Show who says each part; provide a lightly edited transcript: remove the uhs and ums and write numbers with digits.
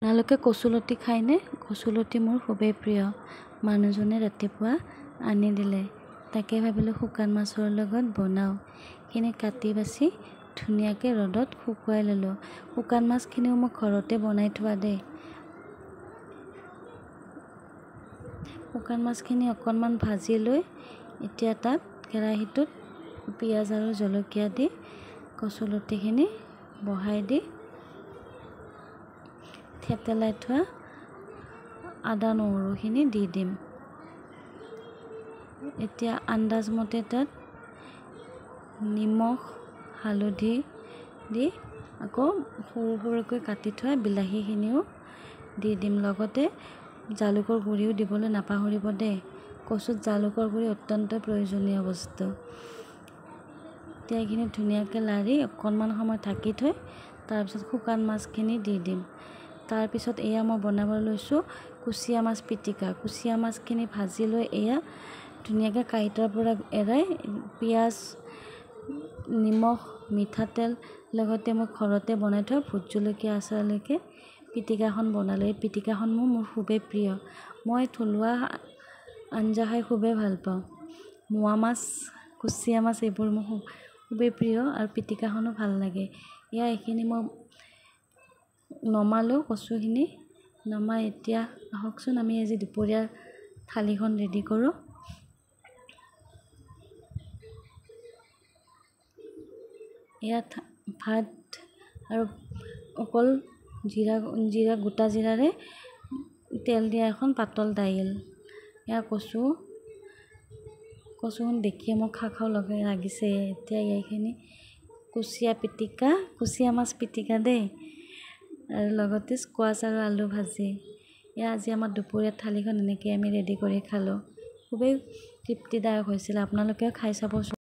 Speaker 1: আপোনালোকে কচুলতি খায়নে? কচুলতি মোৰ খুবেই প্ৰিয়। মানুহজনে ৰাতিপুৱা আনি দিলে, তাকে ভাবিলোঁ শুকান মাছৰ লগত বনাওঁ। সেইখিনি কাটি বাছি ধুনীয়াকৈ ৰ'দত শুকুৱাই ল'লোঁ। শুকান মাছখিনিও মই ঘৰতে বনাই থোৱা দেই। শুকান মাছখিনি অকণমান ভাজি লৈ এতিয়া তাত কেৰাহীটোত পিঁয়াজ আৰু জলকীয়া দি কচুলতিখিনি বহাই দি থেতেলাই থোৱা আদা নহৰুখিনি দি দিম। এতিয়া আন্দাজমতে তাত নিমখ হালধি দি আকৌ সৰু সৰুকৈ কাটি থোৱা বিলাহীখিনিও দি দিম। লগতে জালুকৰ গুড়িও দিবলৈ নাপাহৰিব দেই। কচুত জালুকৰ গুড়ি অত্যন্ত প্ৰয়োজনীয় বস্তু। এতিয়া এইখিনি ধুনীয়াকৈ লাৰি অকণমান সময় ঢাকি থৈ তাৰপিছত শুকান মাছখিনি দি দিম। তাৰপিছত এয়া মই বনাব লৈছোঁ কুচিয়া মাছ পিটিকা। কুচিয়া মাছখিনি ভাজি লৈ এয়া ধুনীয়াকৈ কাঁইটৰ পৰা এৰাই পিঁয়াজ নিমখ মিঠাতেল লগতে মই ঘৰতে বনাই থোৱা ভোট জলকীয়া আচাৰলৈকে পিটিকাখন বনালোঁ। এই পিটিকাখন মোৰ খুবেই প্ৰিয়। মই থলুৱা আঞ্জা খাই খুবেই ভাল পাওঁ। মোৱা মাছ কুচিয়া মাছ এইবোৰ মোৰ খুবেই প্ৰিয় আৰু পিটিকাখনো ভাল লাগে। এয়া এইখিনি মই নমালোঁ কচুখিনি। নমাই এতিয়া আহকচোন আমি আজি দুপৰীয়াৰ থালিখন ৰেডি কৰোঁ। ইয়াত ভাত আৰু অকল গোটা জিৰাৰে তেল দিয়া এখন পাতল দাইল। এয়া কচুখন দেখিয়ে মোক খাওঁ লাগিছে। এতিয়া এইখিনি কুচিয়া পিটিকা কুচিয়া মাছ পিটিকা দেই আৰু লগতে স্কোৱাছ আৰু আলু ভাজি। এয়া আজি আমাৰ দুপৰীয়াৰ থালিখন এনেকৈ আমি ৰেডি কৰি খালোঁ। খুবেই তৃপ্তিদায়ক হৈছিল। আপোনালোকেও খাই চাবচোন।